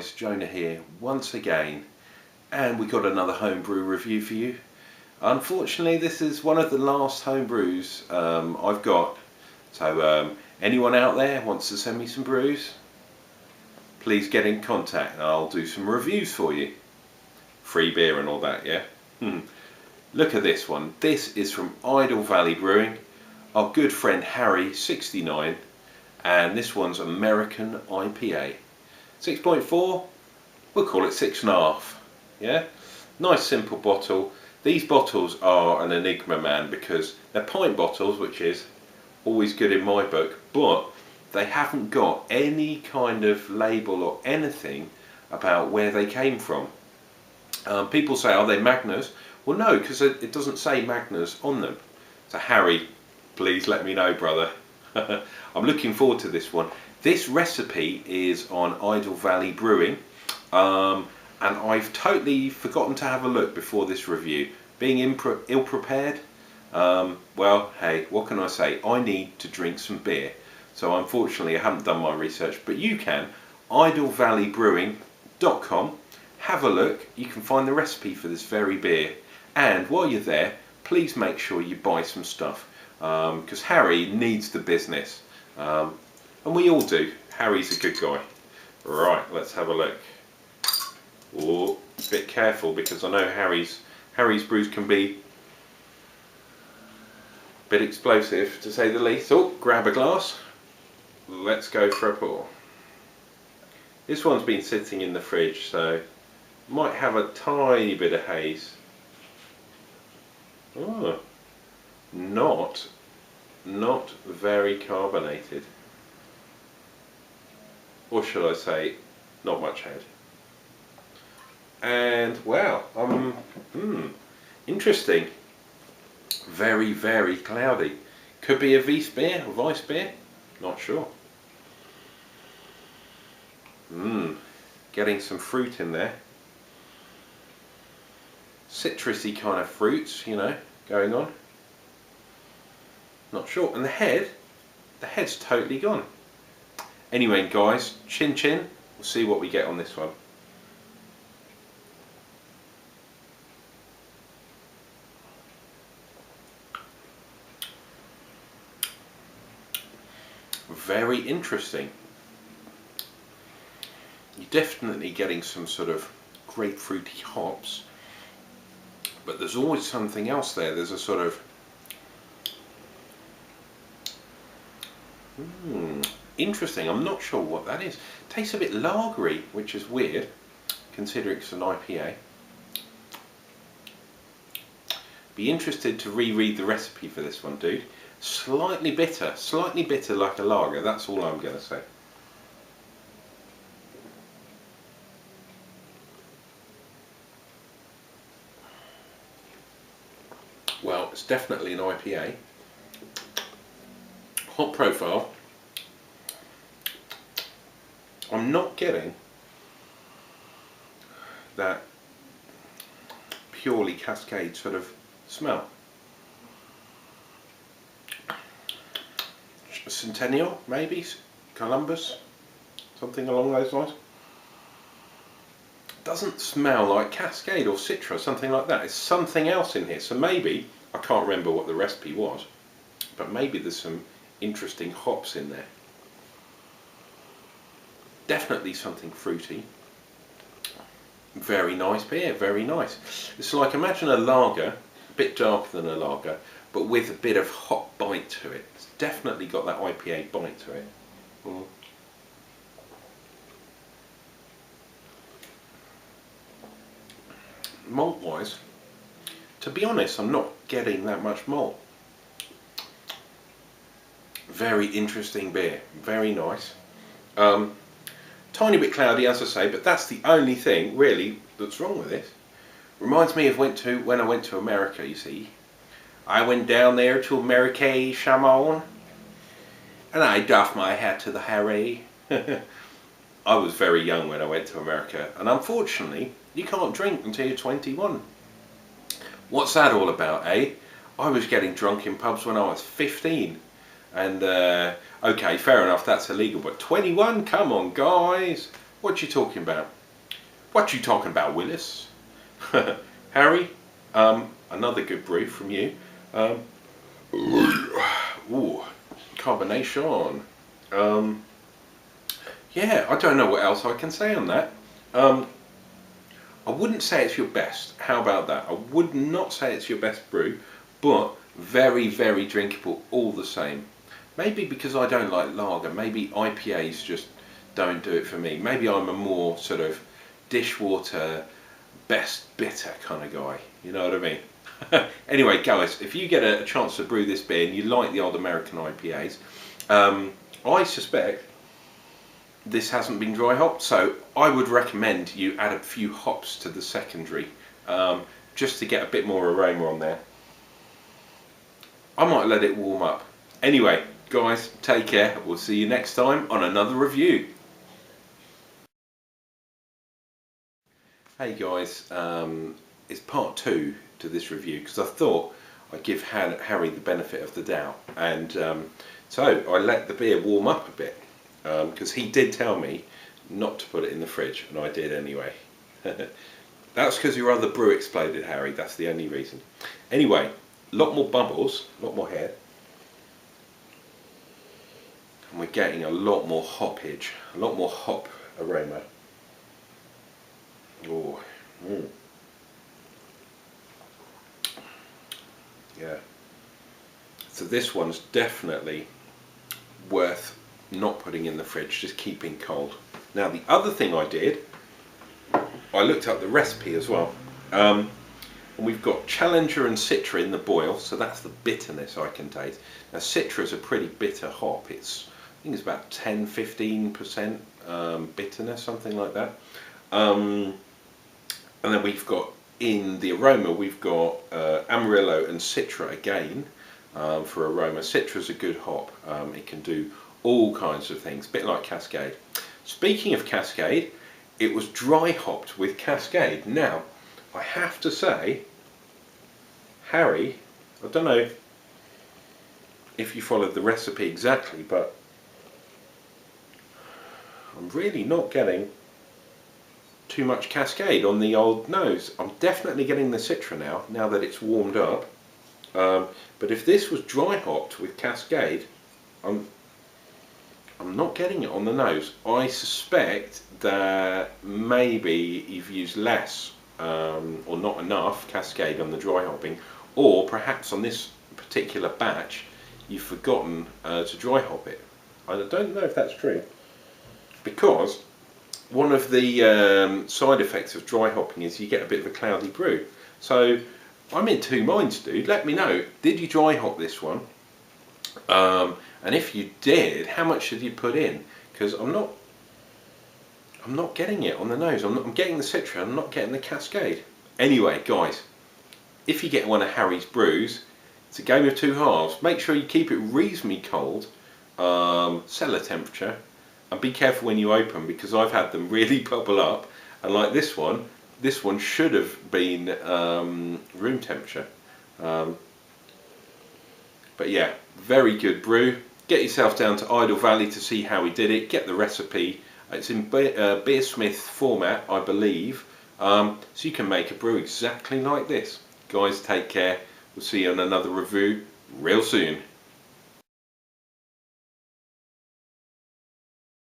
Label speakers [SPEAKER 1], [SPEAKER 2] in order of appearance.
[SPEAKER 1] guys, Jonah here once again, and we got another homebrew review for you. Unfortunately, this is one of the last homebrews I've got, so anyone out there wants to send me some brews, please get in contact and I'll do some reviews for you. Free beer and all that, yeah? Look at this one. This is from Idle Valley Brewing, our good friend HarryBrew69, and this one's American IPA. 6.4, we'll call it 6.5. Yeah, nice simple bottle. These bottles are an enigma, man, because they're pint bottles, which is always good in my book, but they haven't got any kind of label or anything about where they came from. People say, are they Magners? Well, no, because it doesn't say Magners on them. So Harry, please let me know, brother. I'm looking forward to this one. This recipe is on Idle Valley Brewing, and I've totally forgotten to have a look before this review. Being ill-prepared, well, hey, what can I say? I need to drink some beer. So unfortunately I haven't done my research, but you can. idlevalleybrewing.com. Have a look. You can find the recipe for this very beer. And while you're there, please make sure you buy some stuff, because Harry needs the business. And we all do. Harry's a good guy. Right, let's have a look. Oh, a bit careful, because I know Harry's brews can be a bit explosive, to say the least. Oh, grab a glass. Let's go for a pour. This one's been sitting in the fridge, so might have a tiny bit of haze. Oh, not very carbonated. Or should I say, not much head. And wow, interesting. Very, very cloudy. Could be a Weiss beer, not sure. Getting some fruit in there. Citrusy kind of fruits, you know, going on. Not sure. And the head's totally gone. Anyway, guys, chin chin. We'll see what we get on this one. Very interesting. You're definitely getting some sort of grapefruity hops, but there's always something else there. There's a sort of interesting. I'm not sure what that is. Tastes a bit lagery, which is weird considering it's an IPA. Be interested to reread the recipe for this one, dude. Slightly bitter like a lager, that's all I'm going to say. Well, it's definitely an IPA. Hot profile. I'm not getting that purely Cascade sort of smell. Centennial, maybe? Columbus? Something along those lines. Doesn't smell like Cascade or Citra, something like that. It's something else in here. So maybe, I can't remember what the recipe was, but maybe there's some interesting hops in there. Definitely something fruity. Very nice beer, very nice. It's like, imagine a lager, a bit darker than a lager, but with a bit of hot bite to it. It's definitely got that IPA bite to it. Malt wise, to be honest, I'm not getting that much malt. Very interesting beer, very nice. Tiny bit cloudy, as I say, but that's the only thing really that's wrong with it. Reminds me of when I went to America, you see. I went down there to America, Chamon, and I doffed my hat to the Harry. I was very young when I went to America, and unfortunately, you can't drink until you're 21. What's that all about, eh? I was getting drunk in pubs when I was 15. And, okay, fair enough, that's illegal, but 21? Come on, guys! What you talking about? What you talking about, Willis? Harry, another good brew from you. Ooh, carbonation. Yeah, I don't know what else I can say on that. I wouldn't say it's your best. How about that? I would not say it's your best brew, but very, very drinkable all the same. Maybe because I don't like lager. Maybe IPAs just don't do it for me. Maybe I'm a more sort of dishwater, best bitter kind of guy. You know what I mean? Anyway, guys, if you get a chance to brew this beer and you like the old American IPAs, I suspect this hasn't been dry hopped, so I would recommend you add a few hops to the secondary, just to get a bit more aroma on there. I might let it warm up. Anyway, guys, take care. We'll see you next time on another review. Hey guys, it's part 2 to this review because I thought I'd give Harry the benefit of the doubt, and so I let the beer warm up a bit. Because he did tell me not to put it in the fridge, and I did anyway. That's because your other brew exploded, Harry. That's the only reason. Anyway, a lot more bubbles, a lot more hair, and we're getting a lot more hoppage, a lot more hop aroma. Oh, yeah. So this one's definitely worth not putting in the fridge, just keeping cold. Now the other thing I did, I looked up the recipe as well, and we've got Challenger and Citra in the boil, so that's the bitterness I can taste. Now Citra is a pretty bitter hop. I think it's about 10-15% bitterness, something like that. And then we've got in the aroma, we've got Amarillo and Citra again for aroma. Citra is a good hop. It can do all kinds of things, a bit like Cascade. Speaking of Cascade, it was dry hopped with Cascade. Now, I have to say, Harry, I don't know if you followed the recipe exactly, but I'm really not getting too much Cascade on the old nose. I'm definitely getting the Citra now that it's warmed up. But if this was dry hopped with Cascade, I'm not getting it on the nose. I suspect that maybe you've used less or not enough Cascade on the dry hopping, or perhaps on this particular batch you've forgotten to dry hop it. I don't know if that's true, because one of the side effects of dry hopping is you get a bit of a cloudy brew. So I'm in two minds, dude. Let me know, did you dry hop this one? And if you did, how much did you put in? Because I'm not getting it on the nose. I'm getting the Citra, I'm not getting the Cascade. Anyway, guys, if you get one of Harry's brews, it's a game of two halves. Make sure you keep it reasonably cold, cellar temperature, and be careful when you open, because I've had them really bubble up, and like this one should have been room temperature. But yeah, very good brew. Get yourself down to Idle Valley to see how he did it. Get the recipe. It's in Beersmith format, I believe. So you can make a brew exactly like this. Guys, take care. We'll see you on another review real soon.